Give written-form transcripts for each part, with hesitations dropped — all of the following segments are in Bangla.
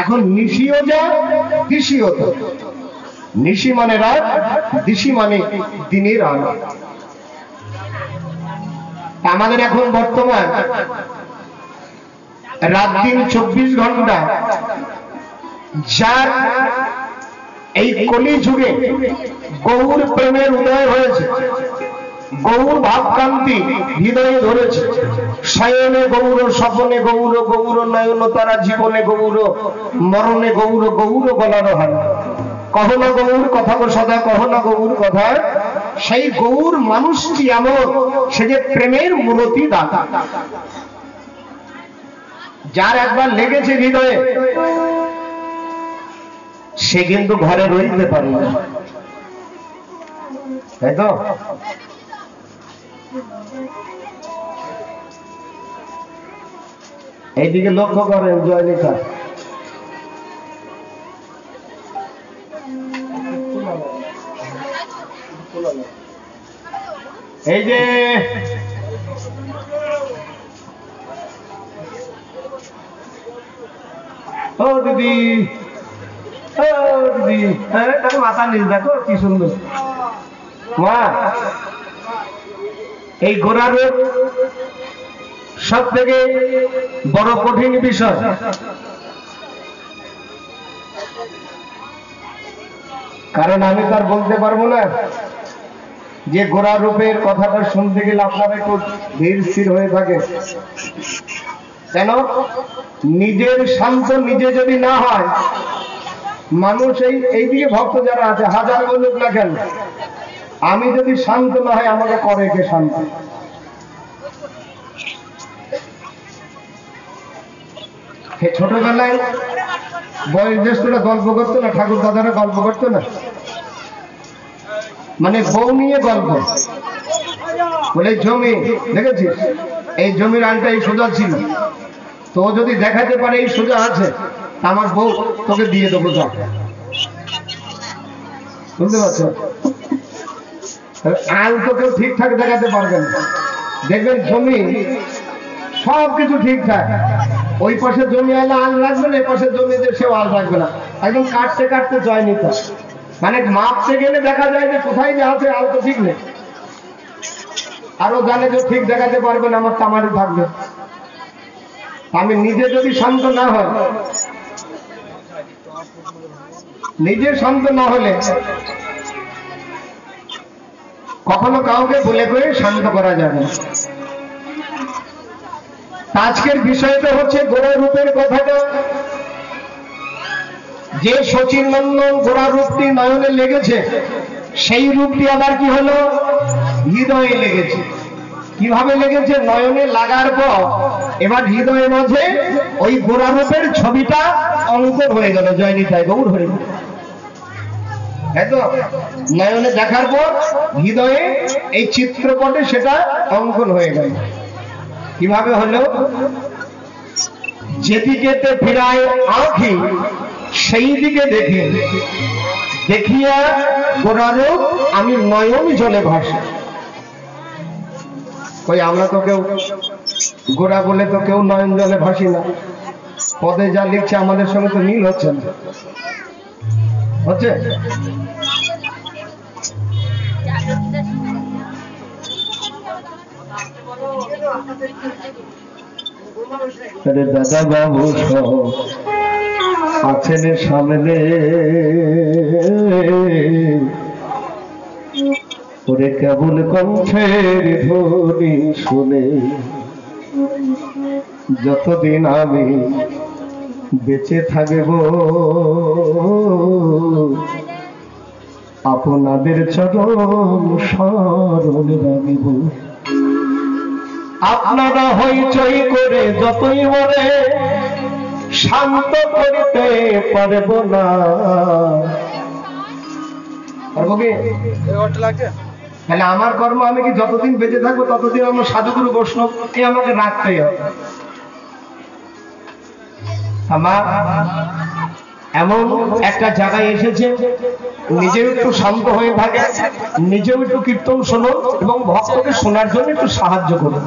এখন নিশিও যা দিশিও তো। নিশি মানে রাত, দিশি মানে দিনের আলো। আমাদের এখন বর্তমান রাত দিন 24 ঘন্টা। যার এই কলি যুগে গৌর প্রেমের উদয় হয়েছে, গৌর ভাবকান্তি হৃদয়ে ধরেছে। শয়নে গৌর, স্বপনে গৌর, গৌর নয়ন তারা, জীবনে গৌর, মরণে গৌর, গৌর গলার হার। কহ না গৌর কথা গো সদা, কহ না গৌর কথা। সেই গৌর মানুষটি এমন, সে যে প্রেমের মূরতি দাতা। যার একবার লেগেছে হৃদয়ে, সে কিন্তু ঘরে রইতে পারে না, তাই তো? এইদিকে লক্ষ্য করেন জয়নিকা, এই যে ও দিদি, ও দিদি, তার মাথা নিচ দেখো কি সুন্দর। মা, এই গোড়া রোগ সব থেকে বড় কঠিন বিষয়। কারণ আমি তার বলতে পারবো না যে গোড়া রূপের কথাটা শুনতে গেলে আপনারা একটু ধীর স্থির হয়ে থাকে। কেন? নিজের শান্ত নিজে যদি না হয়, মানুষ এইদিকে ভক্ত যারা আছে হাজার বলুক না কেন, আমি যদি শান্ত না হয় আমাকে করে কে শান্ত? ছোটবেলায় বয়োজ্যেষ্ঠরা গল্প করতো না, ঠাকুর দাদারা গল্প করতো না, মানে বউ নিয়ে গল্প বলে, জমি দেখেছিস, এই জমির আলটা এই সোজা ছিল, তো যদি দেখাতে পারে এই সোজা আছে, আমার বউ তোকে দিয়ে দেবো। বুঝতে পারছো? আল তো কেউ ঠিকঠাক দেখাতে পারবে না। দেখবেন জমি সবকিছু ঠিকঠাক, ওই পাশে জমি আলা আল রাখবে না, এই পাশে জমিতে সেও আল রাখবে না, একদম কাটতে কাটতে জয় নিতে। মানে মাপতে গেলে দেখা যায় যে কোথায় যে আছে আল তো ঠিক নেই, আরো জানে যে ঠিক দেখাতে পারবে না, আমার তামারি থাকবে। আমি নিজে যদি শান্ত না হয়, নিজে শান্ত না হলে কখনো কাউকে বলে করে শান্ত করা যাবে। আজকের বিষয়টা হচ্ছে গোড়া রূপের কথাটা। যে শচীন নন্দন গোড়া রূপটি নয়নে লেগেছে, সেই রূপটি আবার কি হলো? হৃদয়ে লেগেছে। কিভাবে লেগেছে? নয়নে লাগার পর এবার হৃদয়ের মাঝে ওই গোড়া রূপের ছবিটা অঙ্কন হয়ে গেল। জয় নিতাই গৌর হরি। এতো নয়নে দেখার পর হৃদয়ে এই চিত্রপটে সেটা অঙ্কন হয়ে গেল। কিভাবে হলো? যেদিকেতে ফিরায় আঁখি সেই দিকে দেখি, দেখিয়া গোড়ারূপ আমি নয়ন জলে ভাসি। কই আমরা তো কেউ গোড়া বলে তো কেউ নয়ন জলে ভাসি না। পদে যা লিখছে আমাদের সঙ্গে তো মিল হচ্ছে না, হচ্ছে? দাদা বাবু আছেন সামনে, ওরে কেবল কণ্ঠের ধ্বনি শুনে যতদিন আমি বেঁচে থাকব, আপনাদের চরণ শরণ রাখিব। আপনারা হইচই করে যতই বলে শান্ত করতে পারব না। তাহলে আমার কর্ম, আমি কি যতদিন বেঁচে থাকবো ততদিন আমার সাধুগুরু বৈষ্ণবকে আমাকে রাখতেই হবে। আমার এমন একটা জায়গায় এসেছে, নিজেও একটু শান্ত হয়ে থাকে, নিজেও একটু কীর্তন শোনো এবং ভক্তকে শোনার জন্য একটু সাহায্য করো।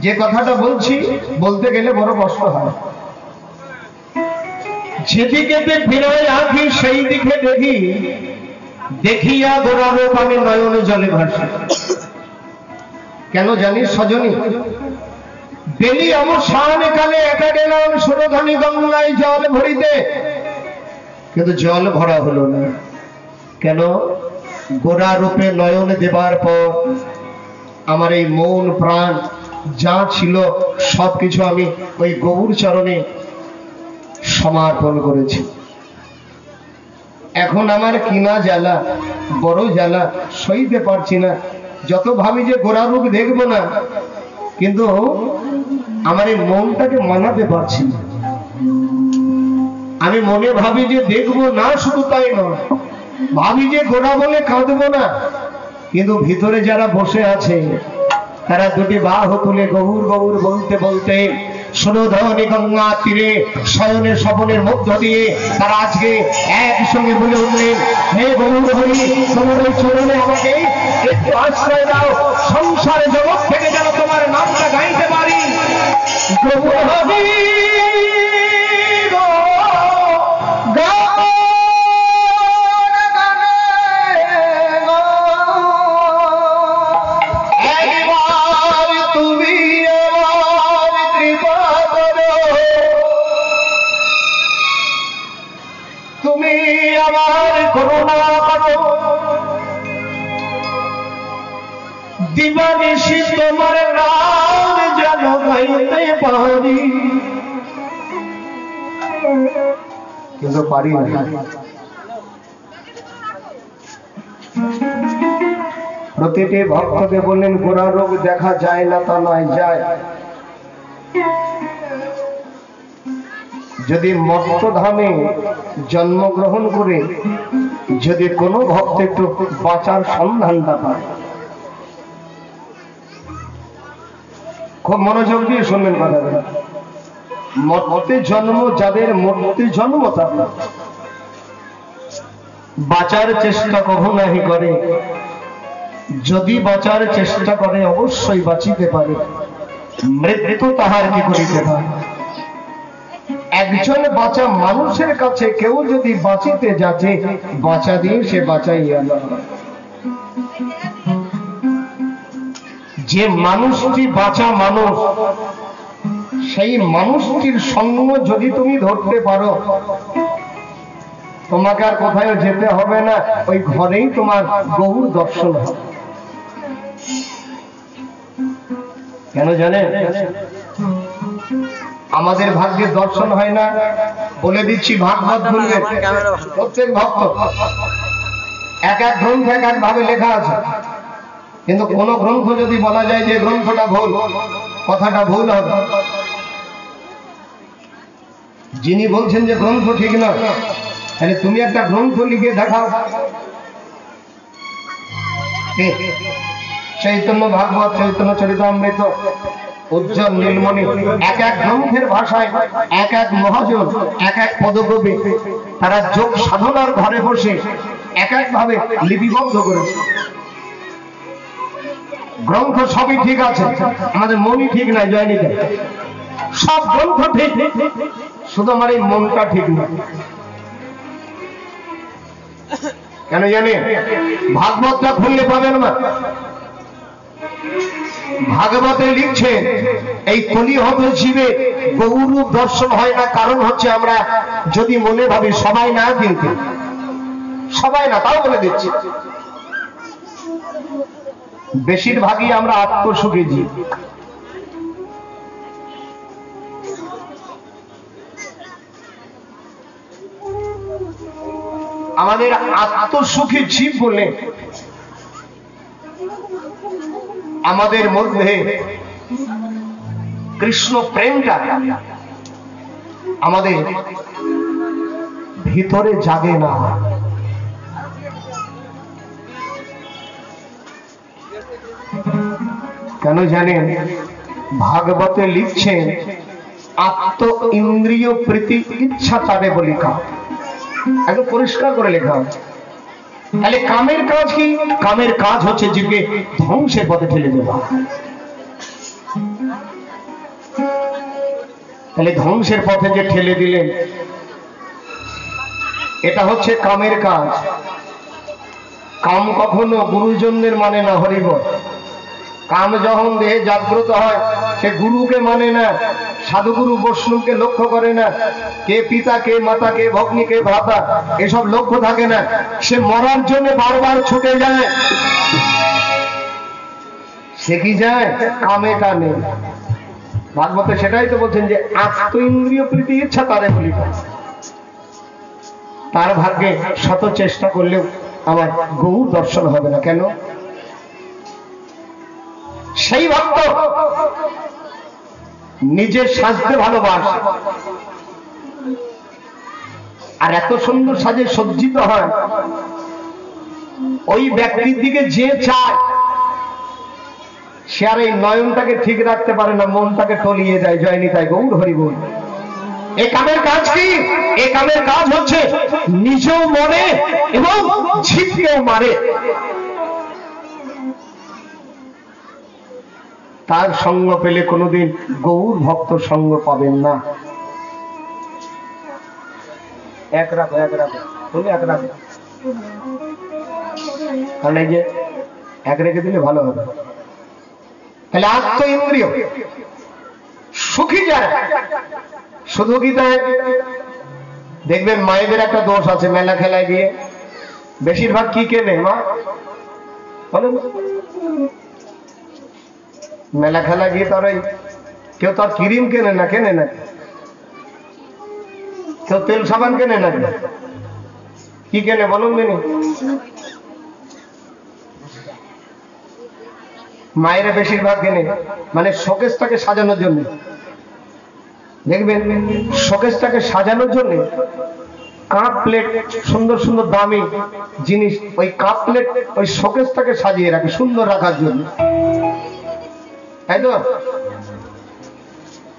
যে কথাটা বলছি বলতে গেলে বড় কষ্ট হয়, যেদিকে ফিরায় আঁখি সেই দিকে দেখি, দেখিয়া গোরারূপ আমি নয়নে জলে ভাসি। কেন জানিস সজনী? বেলি অবসান কালে একা গেলাম সুরধনী গঙ্গায় জল ভরিতে, কিন্তু জল ভরা হলো না। কেন? গোরা রূপে নয়ন দেবার পর আমার এই মন প্রাণ যা ছিল সবকিছু আমি ওই গৌর চরণে সমর্পণ করেছি। এখন আমার কিনা জ্বালা, বড় জ্বালা, সইতে পারছি না। যত ভাবি যে গোরা রূপ দেখবো না, কিন্তু আমার এই মনটাকে মানাতে পারছি না। আমি মনে ভাবি যে দেখবো না, শুধু তাই নয়, ভাবি যে গোরা বলে কাঁদবো না, কিন্তু ভিতরে যারা বসে আছে তারা দুটি বাহু তুলে গৌর গৌর বলতে বলতে সুরধনী গঙ্গা তীরে শয়নে স্বপনের মধ্য দিয়ে তারা আজকে একসঙ্গে বলে উঠলেন, হে গৌর হরি, তোমার ওই চরণে আমাকে একটু আশ্রয় দাও, সংসারে জগৎ থেকে যেন তোমার নামটা গাইতে পারি। গৌর হরি দিবানিশি তোমার নাম যেন গাইতে পারি, কিন্তু পারি না। প্রতিটি ভক্তকে বললেন গোরা রোগ দেখা যায় না তা নয়, যায়। যদি মর্তধামে জন্মগ্রহণ করে যদি কোনো ভক্ত একটু বাঁচার সন্ধানটা পায়, খুব মনোযোগ দিয়ে শুনবেন কথাটা। মর্তে জন্ম যাদের, মর্তে জন্ম তারা বাঁচার চেষ্টা কখনো নাহি করে, যদি বাঁচার চেষ্টা করে অবশ্যই বাঁচিতে পারে, মৃত্যু তাহার কি করিতে পারে। একজন বাঁচা মানুষের কাছে কেউ যদি বাঁচিতে যাচ্ছে, বাঁচা দিয়ে সে বাঁচাইয়া না। যে মানুষটি বাঁচা মানুষ, সেই মানুষটির সঙ্গ যদি তুমি ধরতে পারো, তোমাকে আর কোথায় যেতে হবে না, ওই ঘরেই তোমার গৌর দর্শন হবে। কেন জানেন? আমাদের ভাগ্যে দর্শন হয় না, বলে দিচ্ছি, ভাগবত বলবে প্রত্যেক ভক্ত এক এক গ্রন্থ এক এক ভাবে লেখা আছে, কিন্তু কোন গ্রন্থ যদি বলা যায় যে গ্রন্থটা ভুল, কথাটা ভুল হবে। যিনি বলছেন যে গ্রন্থ ঠিক না, তাহলে তুমি একটা গ্রন্থ লিখে দেখাও। চৈতন্য ভাগবত, চৈতন্য চরিতামৃত, উজ্জ্বল নীলমণি, এক এক গ্রন্থের ভাষায় এক এক মহাজন, এক এক পদকবি, তারা যোগ সাধনার ঘরে বসে এক এক ভাবে লিপিবদ্ধ করেছে। গ্রন্থ সবই ঠিক আছে, আমাদের মনই ঠিক নাই। জয়নিকা সব গ্রন্থ ঠিক, শুধু আমার এই মনটা ঠিক না। কেন জানেন? ভাগবতটা খুললে পাবেন না। ভাগবতে লিখছে এই কলিহত জীবে গৌরূপ দর্শন হয় না, কারণ হচ্ছে আমরা যদি মনে ভাবি সবাই না, কিন্তু সবাই না, তাও বলে দিচ্ছি, বেশিরভাগই আমরা আত্মসুখী জীব। আমাদের আত্মসুখী জীব বলে আমাদের মধ্যে কৃষ্ণ প্রেমটা আমাদের ভিতরে জাগে না। কেন জানেন? ভাগবতে লিখছেন আত্ম ইন্দ্রিয় প্রীতি ইচ্ছা তারে বলি কাম, একদম পরিষ্কার করে লেখা আছে। তাহলে কামের কাজ কি? কামের কাজ হচ্ছে জীবকে ধ্বংসের পথে ঠেলে দেওয়া। তাহলে ধ্বংসের পথে যে ঠেলে দিলেন, এটা হচ্ছে কামের কাজ। কাম কখনো গুরুজনদের মানে না, হরিবল। কাম যখন দেহে জাগ্রত হয় সে গুরুকে মানে না, সাধুগুরু বৈষ্ণবকে লক্ষ্য করে না, কে পিতা কে মাতা কে ভগ্নী কে ভ্রাতা এসব লক্ষ্য থাকে না, সে মরার জন্য বারবার ছুটে যায়। সে কি যায়? কামে টানে। ভাগবতে সেটাই তো বলছেন যে আত্ম ইন্দ্রিয় প্রীতি ইচ্ছা তারে বলি, তার ভাগ্যে শত চেষ্টা করলেও আমার গৌর দর্শন হবে না। কেন? সেই ভক্ত নিজের সাজতে ভালোবাসে, আর এত সুন্দর সাজে সজ্জিত হয়, ওই ব্যক্তির দিকে যে চায় সে আর এই নয়নটাকে ঠিক রাখতে পারে না, মনটাকে টলিয়ে যায়। জয়নি তাই গৌর হরি বল। এই কামের কাজ কি? এই কামের কাজ হচ্ছে নিজেও মরে এবং ছিপকেও মারে। তার সঙ্গ পেলে কোনোদিন গৌর ভক্ত সঙ্গ পাবেন না। এক রাখো, এক রাখো, তুমি এক রাখো, কারণ এই যে এক রেখে দিলে ভালো হবে। তাহলে আত্ম ইন্দ্রিয় সুখী যায়। শুধু কি তাই? দেখবেন মায়েদের একটা দোষ আছে, মেলা খেলায় গিয়ে বেশিরভাগ কি কেনে মা বলেন? মেলা খেলা গিয়ে তার ওই কেউ তার ক্রিম কেনে না, কেনে না, কেউ তেল সাবান কেনে না, কি কেনে বলুন দিনি? মায়েরা বেশিরভাগ কেনে মানে শোকেসটাকে সাজানোর জন্য। দেখবেন শোকেসটাকে সাজানোর জন্য কাপ প্লেট, সুন্দর সুন্দর দামি জিনিস, ওই কাপ প্লেট ওই শোকেসটাকে সাজিয়ে রাখে সুন্দর রাখার জন্য, তাই তো?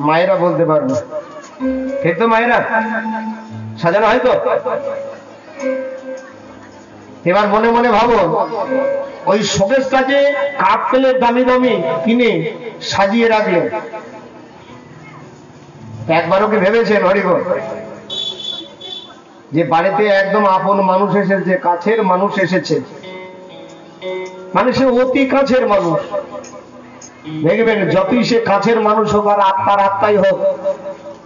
মায়েরা বলতে পারবে, ঠিক তো? মায়েরা সাজানো হয় তো? এবার মনে মনে ভাবো, ওই শোকেসটাকে কাপ প্লেট দামি দামি কিনে সাজিয়ে রাখলে একবারও কি ভেবেছেন হরিবল যে বাড়িতে একদম আপন মানুষ এসেছে, কাছের মানুষ এসেছে, মানে সে অতি কাছের মানুষ, দেখবেন যতই সে কাছের মানুষ হোক আর আত্মার আত্মাই হোক,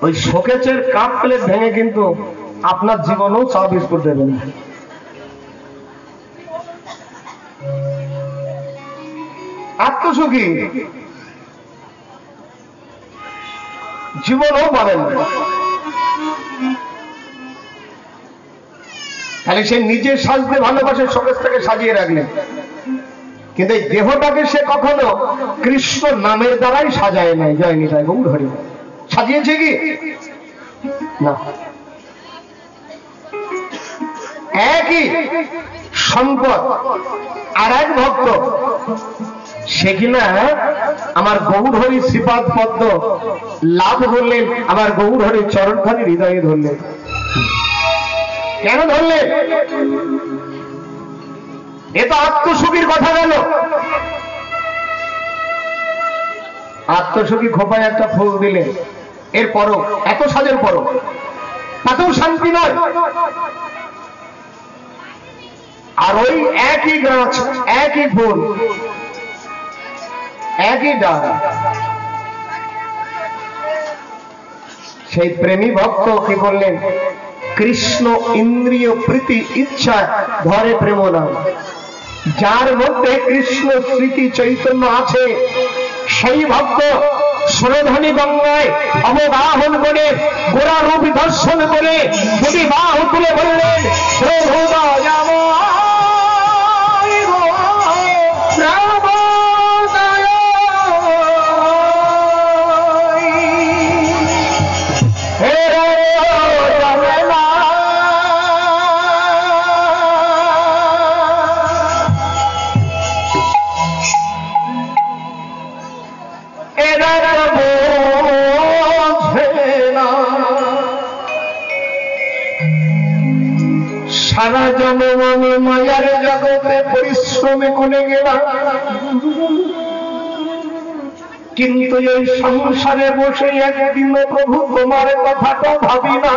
ওই শোকেসের কাপ প্লেট ভেঙে কিন্তু আপনার জীবনেও চা বিস্কুট দেবে না। আত্মসুখী জীবনও পাবেন না। তাহলে সে নিজে সাজতে ভালোবাসে, শোকেসটাকে সাজিয়ে রাখলেন, কিন্তু এই দেহটাকে সে কখনো কৃষ্ণ নামের দ্বারাই সাজায় নাই। জয়নি তাই গৌর হরি। সাজিয়েছে কি না? একই সম্পদ আর এক ভক্ত, সে কিনা আমার গৌর হরি শ্রীপাদ পদ্ম লাভ করলেন, আমার গৌর হরির চরণখানি হৃদয়ে ধরলেন। কেন ধরলেন? এ তো আত্মসুখীর কথা গেল। আত্মসুখী খোপায় একটা ফুল দিলে এরপরও এত সাজের পরও তাতেও শান্তি নয়। আর ওই একই গাছ, একই ফুল, একই ডাল, সেই প্রেমী ভক্ত কি করলেন? কৃষ্ণ ইন্দ্রিয় প্রীতি ইচ্ছা ধরে প্রেম নাম। যার মধ্যে কৃষ্ণ স্মৃতি চৈতন্য আছে সেই ভক্ত সুরধনী গঙ্গায় অবগাহন করে গোড়া রূপ দর্শন করে যদি বাহু তুলে বললেন, প্রভু সারা জন্ম আমি মায়ার জগতে পরিশ্রমে করে গেলাম, কিন্তু এই সংসারে বসে একদিন প্রভু তোমার কথাটা ভাবি না।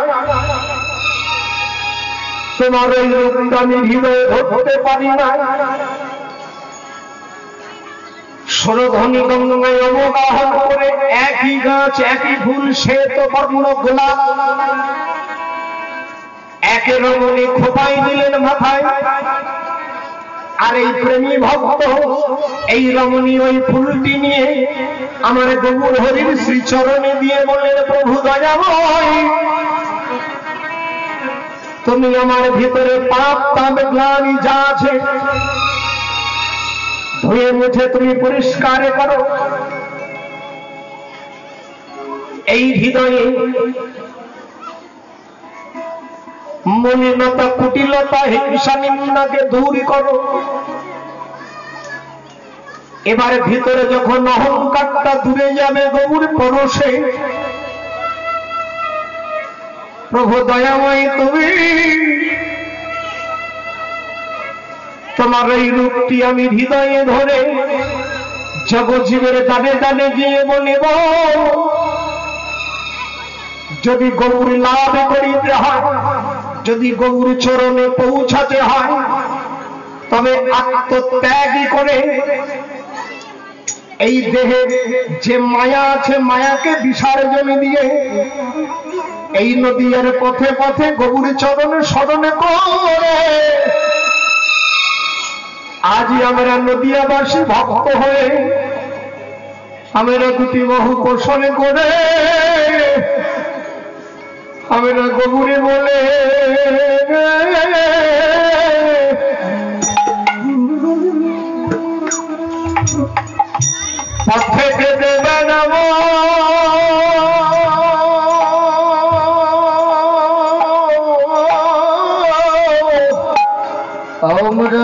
তোমার এই রূপটা আমি হৃদয়ে ধরতে পারি না। সরধ্বনি গঙ্গায় অবগাহন করে একই গাছ একই ফুল শ্বেত বর্ণ গোলাপ, একে রমণী খোপাই দিলেন মাথায়। আর এই প্রেমী ভক্ত এই রমণী ওই ফুলটি নিয়ে আমার গৌর হরির শ্রীচরণে দিয়ে বললেন, প্রভু দয়াময়, তুমি আমার ভিতরে পাপ তাপ গ্লানি যা আছে ধুয়ে মুছে তুমি পরিষ্কার করো। এই হৃদয়ে মলিনতা কুটিলতা হিংসা নিন্দাকে দূর করো। এবারে ভিতরে যখন অহংকারটা দূরে যাবে গৌর পরশে, প্রভু দয়াময় তুমি তোমার এই রূপটি আমি হৃদয়ে ধরে জগজীবের দানে দানে গিয়ে বলিব, যদি গৌর লাভ করিতে হয়, যদি গৌর চরণে পৌঁছাতে হয়, তবে আত্মত্যাগী করে এই দেহে যে মায়া আছে মায়াকে বিসর্জন দিয়ে এই নদীর পথে পথে গৌর চরণে স্মরণে করে আজই আমরা নদিয়াবাসী ভক্ত হয়ে আমরা দুটি বহু পোষণ করে আমরা গৌরে বলে পথে দেবে নাম আমরা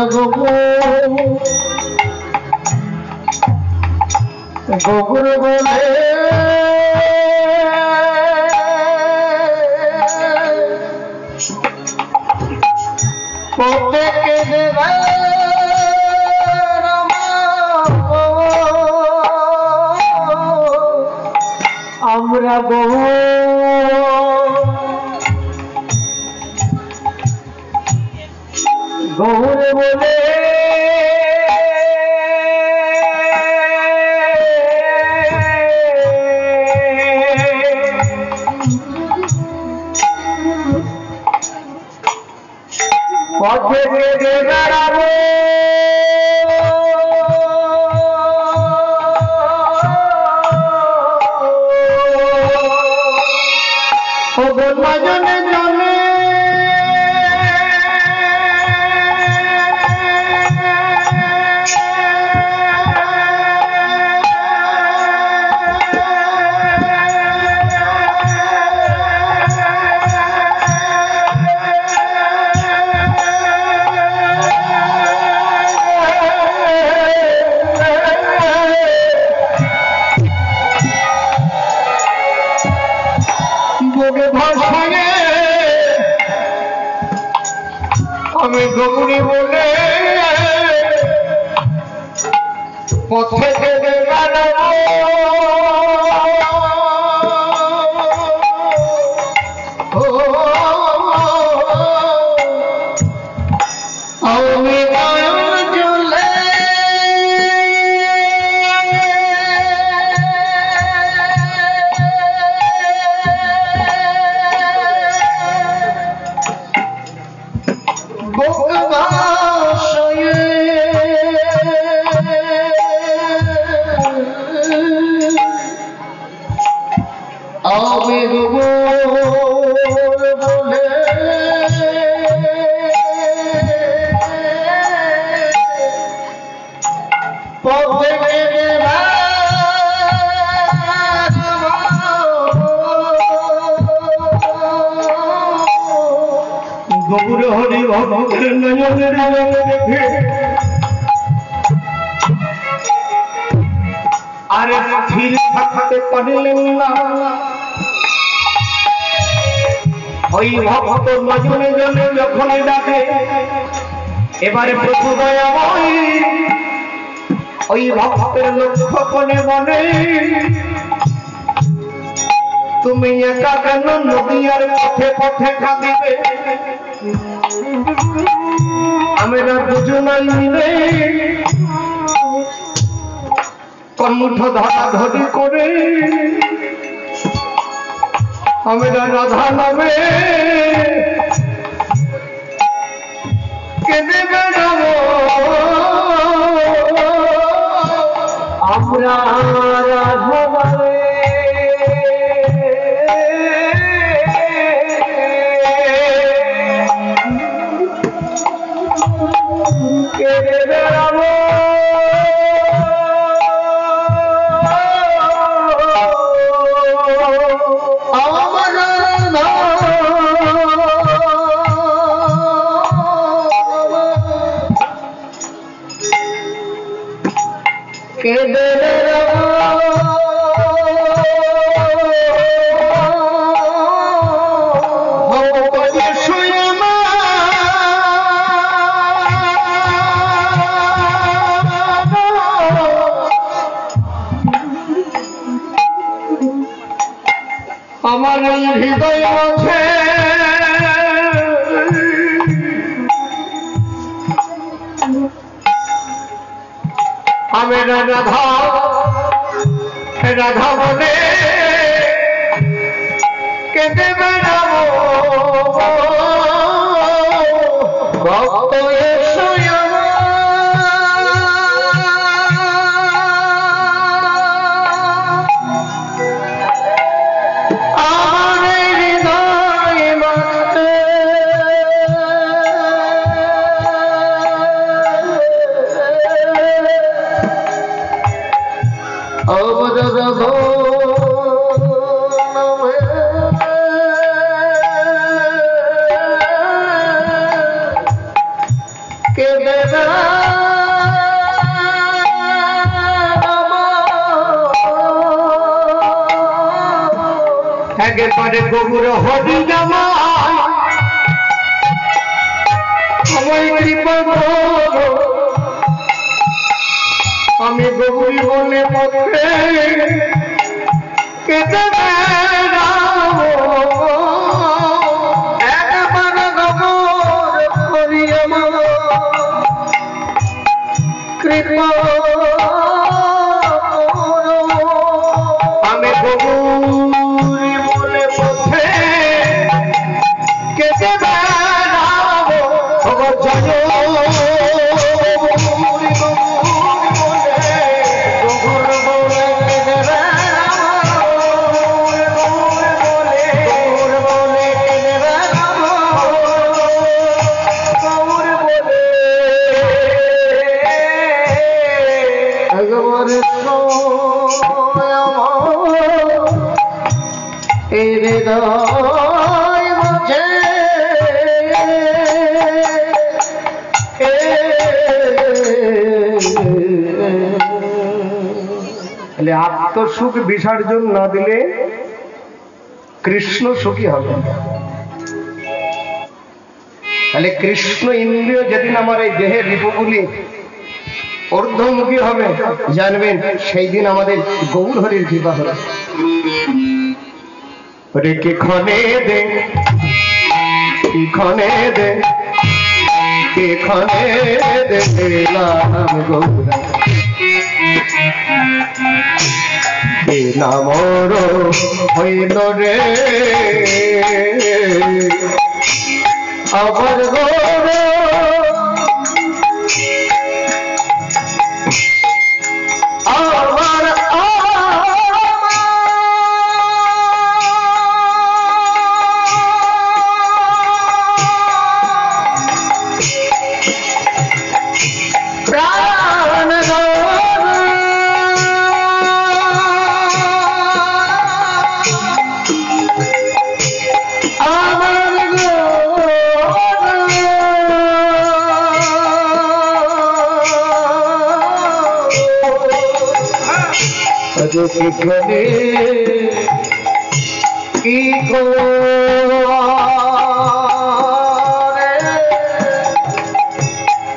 গৌর বলে পথে দেবে আমরা গৌর বলে পথে বেড়াবো জনে জনে আমি গৌরী বলে পথে থেকে গৌর হরি ভক্তের নয়নের দেখে আরে স্থির থাকতে পারলেন না। ওই ভক্ত নজনে জনে যখন ডাকে এবারে প্রভু দয়াময় ওই ভক্তের লক্ষ্য করে বলে, তুমি একা কেন নদীয়ার পথে পথে কাঁদিবে? আমরা দুজনাই মিলে কণ্ঠ ধরাধরি করে আমরা রাধা নামে কেঁদে বেড়াবো। আমরা রাধা নামে কেঁদে বেড়াবো। আমার হৃদয় আছে আমি রাধা রাধা বলে কেঁদে বেড়াবো। ভক্ত এসো একেবারে গৌর হরি জামাই আমায় কৃপা করো। আমি গৌরী বলে পথে কেটে বেড়াবো। একেবারে গৌর হরি আমার কৃপা আমি গৌরী বলে পথে কেটে বেড়াবো। জয় আত্মসুখ বিসর্জন না দিলে কৃষ্ণ সুখী হবে। তাহলে কৃষ্ণ ইন্দ্রিয় যেদিন আমার এই দেহের রিপুগুলি ঊর্ধ্বমুখী হবে জানবেন সেই দিন আমাদের গৌর হরির কৃপা হবে। রে কি ক্ষণে দে কি ক্ষণে দে কি ক্ষণে দেখলাম গৌর কে নামর হইল রে আবার গৌর আমার প্রাণ কিখনে কি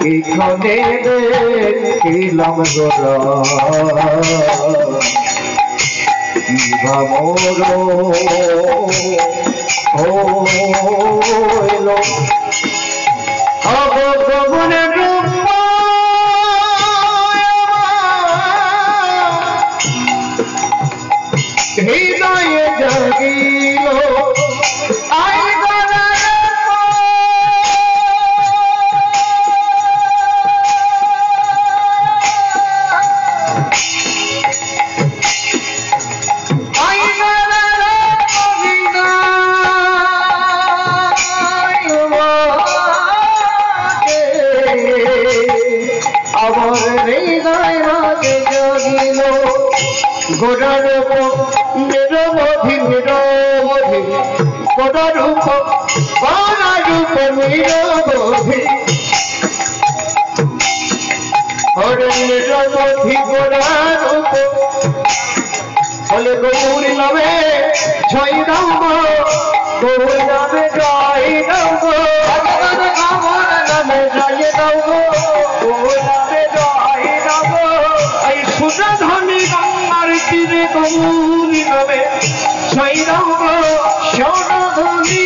কিখনে কিলাম গোরা মোর হইল গোরা রূপ নিরবধি হরে নিরবধি গোরা রূপ বলে গৌর নামে জয় দাও গো, গৌর নামে জয় দাও গো, গৌর নামে জয় দাও গো, গৌর নামে জয় দাও গো। এই সুধাধনী গঙ্গার তীরে গৌর নামে জয় দাও গো, সুধাধনী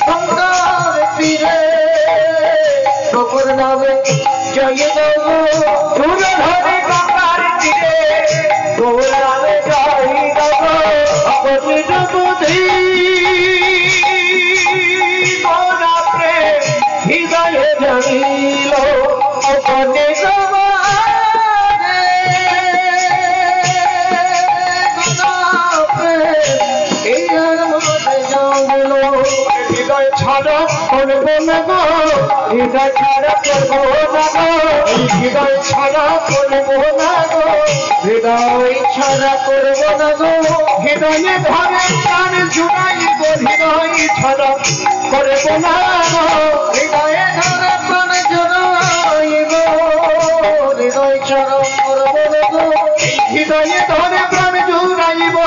গঙ্গার তীরে গৌর নামে জয় দাও গো, সুধাধনী গঙ্গার তীরে গৌর নামে জয় দাও গো। নিরবধি গোরা প্রেম হৃদয়ে জানিল অপনে হৃদয় ছাড়া করবো না গো, হৃদয় ছাড়া করবো না গো, হৃদয় ছাড়া করবো না গো, হৃদয় ছাড়া করবো না গো। হৃদয়ে ধরে প্রাণ জুড়াইব, হৃদয় ছাড়া করবো না গো, হৃদয়ে ধরে প্রাণ জুড়াইব, হৃদয় ছাড়া করবো না গো। হৃদয়ে ধরে প্রাণ জুড়াইব,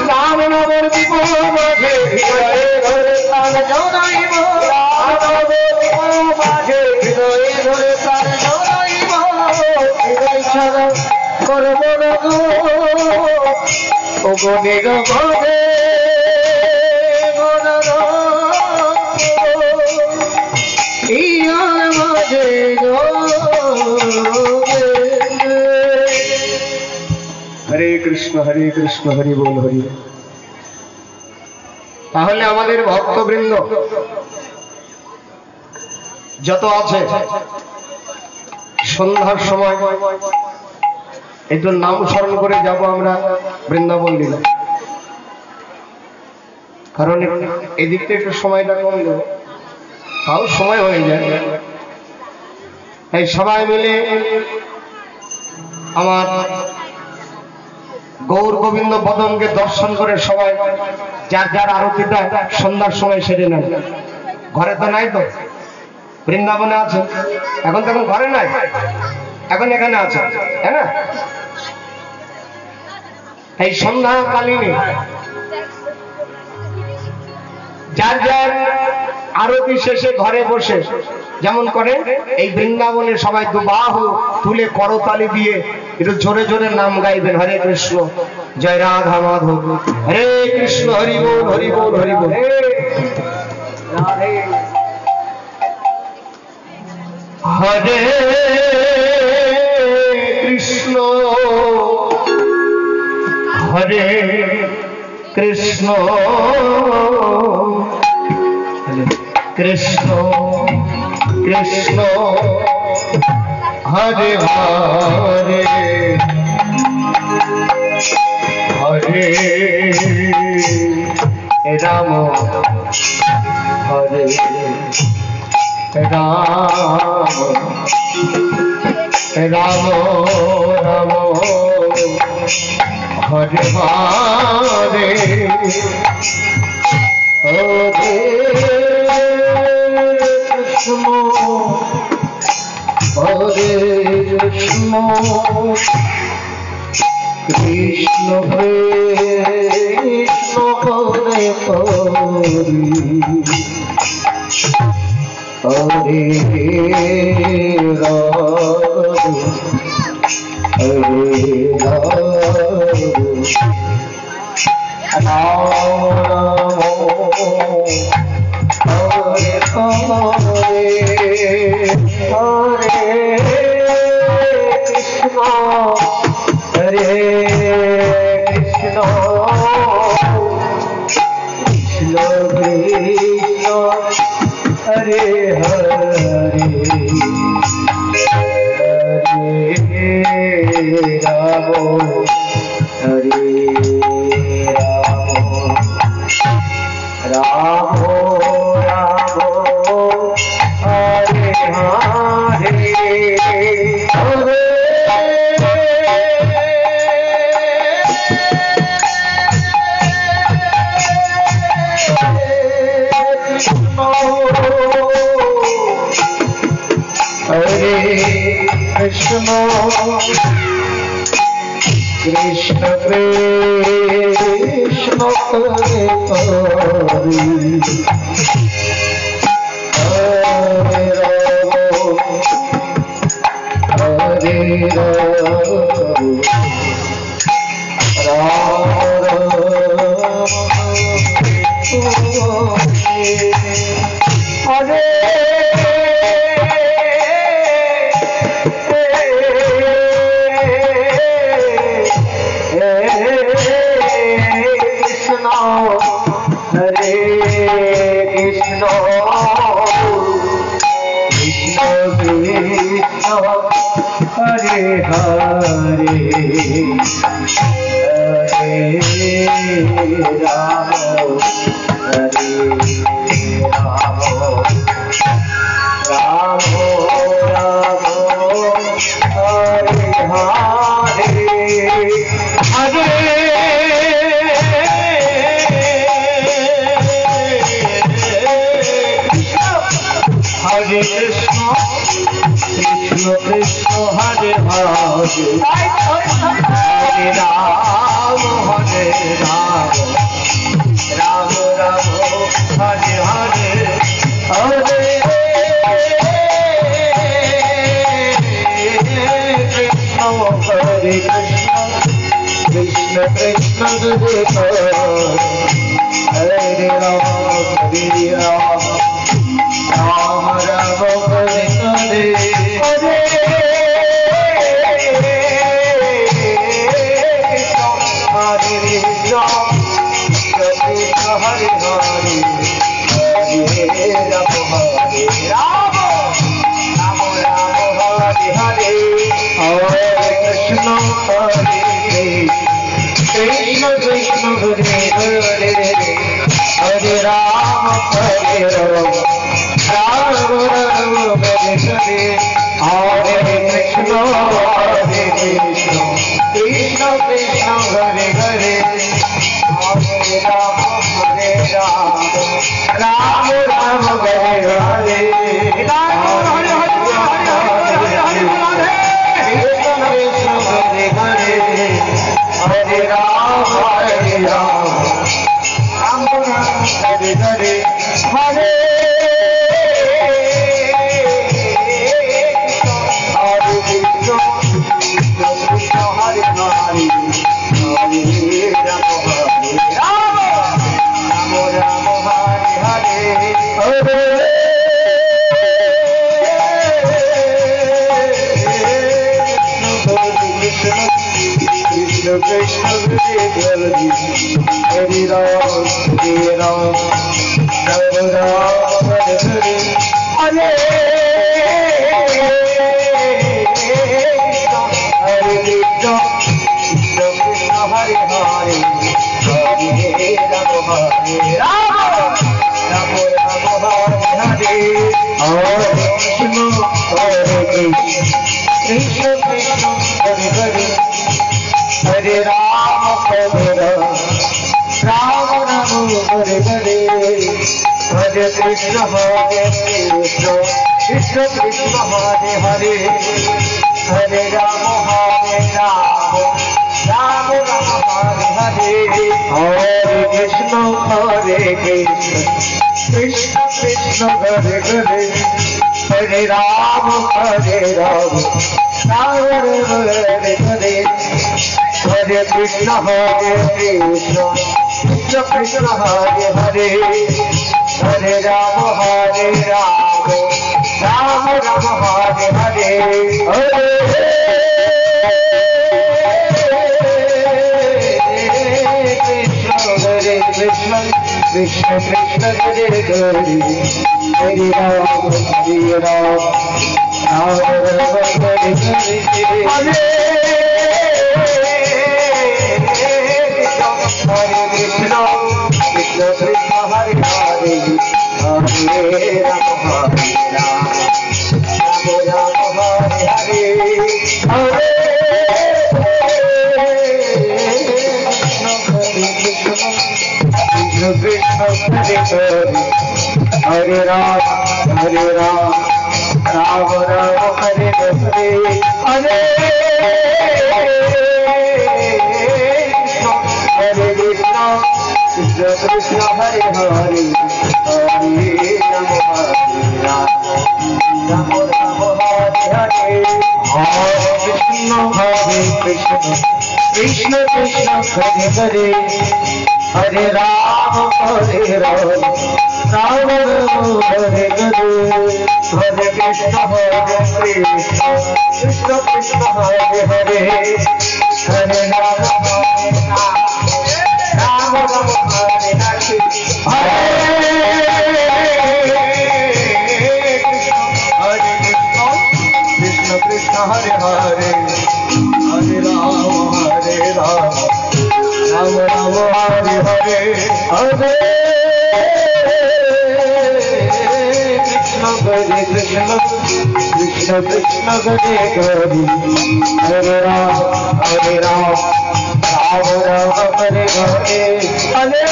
রাম নামের বিপুল মাঝে হৃদয়ে ধরে প্রাণ জুড়াইব, রাম নামের বিপুল মাঝে হৃদয়ে ধরে প্রাণ জুড়াইব, হৃদয় ছাড়া করবো না গো। ও গো নিরবধি গোরা ইয়ার মাঝে হরে কৃষ্ণ হরি বল হরি। তাহলে আমাদের ভক্তবৃন্দ যত আছে সন্ধ্যার সময় একটু নাম স্মরণ করে যাব আমরা বৃন্দাবন লীলা, কারণ এদিকটা একটু সময়টা কম দেবো, তাও সময় হয়ে যায়। তাই সবাই মিলে আমার গৌর গোবিন্দ বদনকে দর্শন করে সবাই যার যার আরতিটা সন্ধ্যার সময় সেরে নেন। ঘরে তো নাই, তো বৃন্দাবনে আছে, এখন তো ঘরে নাই, এখন এখানে আছে, তাই না? এই সন্ধ্যাকালীনে যার যার আরতি শেষে ঘরে বসে যেমন করে, এই বৃন্দাবনে সবাই দুবাহু তুলে করতালি দিয়ে একটু জোরে জোরে নাম গাইবেন। হরে কৃষ্ণ জয় রাধা মাধব, হরে কৃষ্ণ হরি বল হরি বল হরি বল। হরে কৃষ্ণ হরে কৃষ্ণ কৃষ্ণ কৃষ্ণ হরে হরে হরে রাম হরে রাম রাম রাম হরে হরে হরে কৃষ্ণ হরে কৃষ্ণ কৃষ্ণ কৃষ্ণ হরে হরে রাম হরে রাম হরে হরে হরে কৃষ্ণ হরে কৃষ্ণ কৃষ্ণ কৃষ্ণ হরে হরে হরে রাম হরে রাম কৃষ্ণ কৃষ্ণ কৃষ্ণ হরে হরে হরে কৃষ্ণ হরে কৃষ্ণ কৃষ্ণ কৃষ্ণ হরে হরে হরে রাম হরে রাম রাম রাম হরে হরে হরে কৃষ্ণ কৃষ্ণ কৃষ্ণ হরে হরে হরে রাম রাম রাম হরে হরে হরে কৃষ্ণ হরে কৃষ্ণ কৃষ্ণ কৃষ্ণ হরে হরে রাম হরে রাম রাম রাম হরে হরে হরে হরে কৃষ্ণ হরে হরে হরে রাম হরে রাম রাম রাম হরে হরে হরে কৃষ্ণ হরে কৃষ্ণ কৃষ্ণ হরে হরে হরে রাম হরে রাম রাম রাম হরে হরে হরে কৃষ্ণ কৃষ্ণ কৃষ্ণ হরে হরে হরে রাম রাম রাম হরে হরে हरे राम हरे Ram Ram Ram Hare Hare Hare Hare Krishna Krishna Krishna Hare Hare Hare Ram Ram Ram Hare Hare Hare Krishna Krishna Hare Hare Ram Ram Ram Hare Hare Hare Hare Krishna Krishna Krishna Hare Hare Hare Ram Hare Ram Ram Ram Hare Hare Krishna Hare Krishna Krishna Hare Hare हरे Ram Ram Ram Hare Hare Hare Krishna Krishna Krishna Hare Hare Hare Ram Ram Ram Hare Hare Hare Krishna Krishna Krishna Hare Hare Hare Ram Ram Hare Hare Hare Krishna Krishna Krishna Hare Hare Hare Ram Ram Ram Hare Hare Hare Krishna Krishna Krishna Hare Hare Hare Ram Ram Ram Hare Hare Hare Hare Krishna, Krishna Krishna Hare Hare, Hare Rama Hare Rama, Rama Rama Hare Hare, Krishna Krishna Hare Hare, Hare Rama Hare Rama. Ram Ram Hare Hare Hare Hare Krishna Krishna Krishna Hare Hare Hare Ram Ram Ram Hare Hare Hare Krishna Krishna Krishna Hare Hare Hare Ram हरे राम राम हरे हरे हरे कृष्ण कृष्ण कृष्ण हरे हरे हरे राम राम राम हरे हरे हरे कृष्ण कृष्ण हरे हरे हरे राम राम राम हरे हरे हरे कृष्ण कृष्ण कृष्ण हरे हरे हरे राम राम राम हरे हरे हरे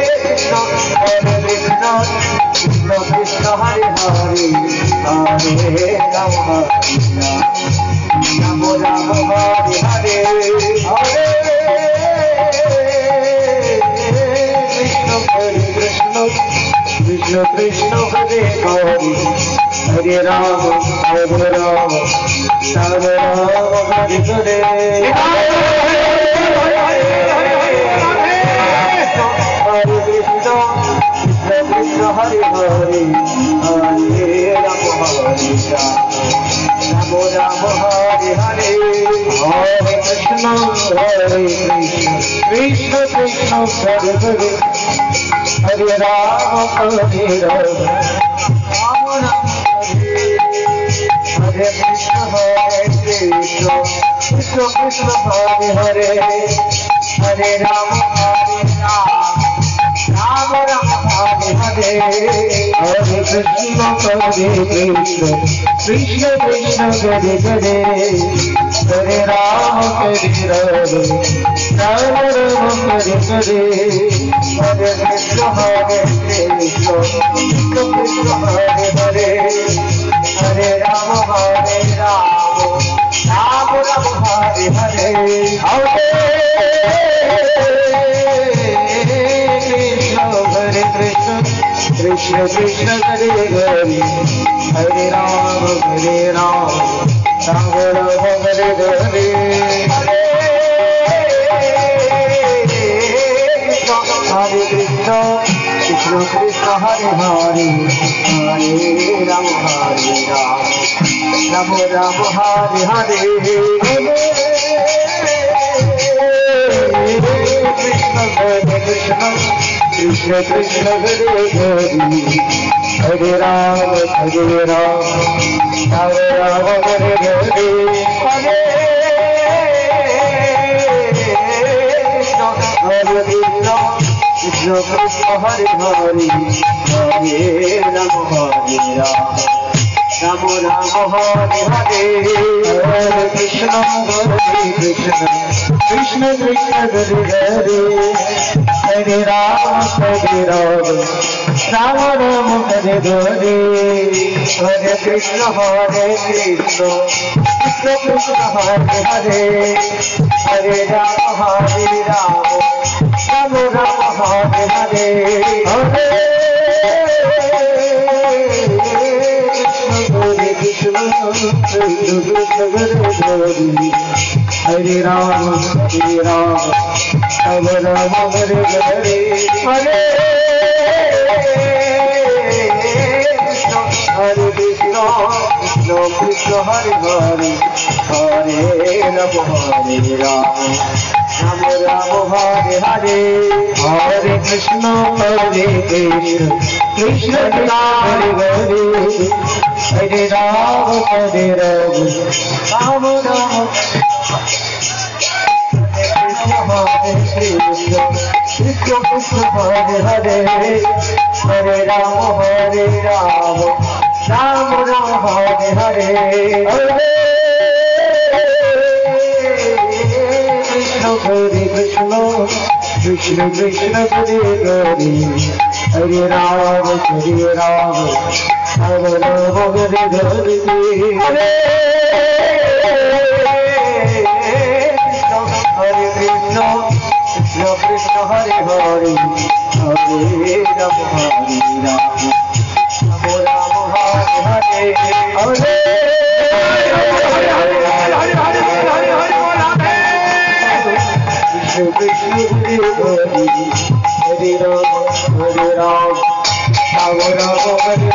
कृष्ण कृष्ण कृष्ण हरे हरे हरे राम राम राम हरे हरे हरे कृष्ण कृष्ण कृष्ण हरे हरे हरे राम राम राम हरे हरे हरे कृष्ण कृष्ण हरे हरे हरे राम राम हरे हरे हरे कृष्ण कृष्ण कृष्ण हरे हरे हरे राम हरे राम हरे कृष्ण कृष्ण कृष्ण हरे हरे हरे राम राम राम हरे हरे हरे कृष्ण कृष्ण कृष्ण हरे हरे हरे राम हरे राम राम राम हरे हरे हरे कृष्ण कृष्ण कृष्ण हरे हरे हरे राम राम राम हरे हरे हरे कृष्ण कृष्ण कृष्ण हरे हरे हरे राम राम राम हरे हरे हरे कृष्ण कृष्ण कृष्ण हरे हरे हरे राम राम राम हरे हरे कृष्ण कृष्ण कृष्ण कृष्ण हरे हरे हरे राम राम राम हरे हरे हरे कृष्ण कृष्ण कृष्ण हरे हरे हरे राम राम राम हरे हरे हरे कृष्ण कृष्ण कृष्ण कृष्ण हरे हरे हरे राम राम राम हरे हरे हरे कृष्ण कृष्ण कृष्ण हरे हरे हरे राम राम राम हरे हरे हरे कृष्ण कृष्ण हरे Ram Ram Hare Hare Hare Hare Krishna Krishna Hare Hare Hare Ram Ram Hare Hare Hare Krishna Krishna Hare Hare Hare Ram Ram Ram Krishna Krishna Hare Hare Hare Ram Ram Ram Hare Hare Hare Krishna Krishna Krishna Hare Hare Hare Ram Hare Ram Hare Krishna Krishna Krishna Hare Hare Hare Ram Ram Hare Hare Krishna Krishna Hare Hare Hare Ram Hare Ram Hare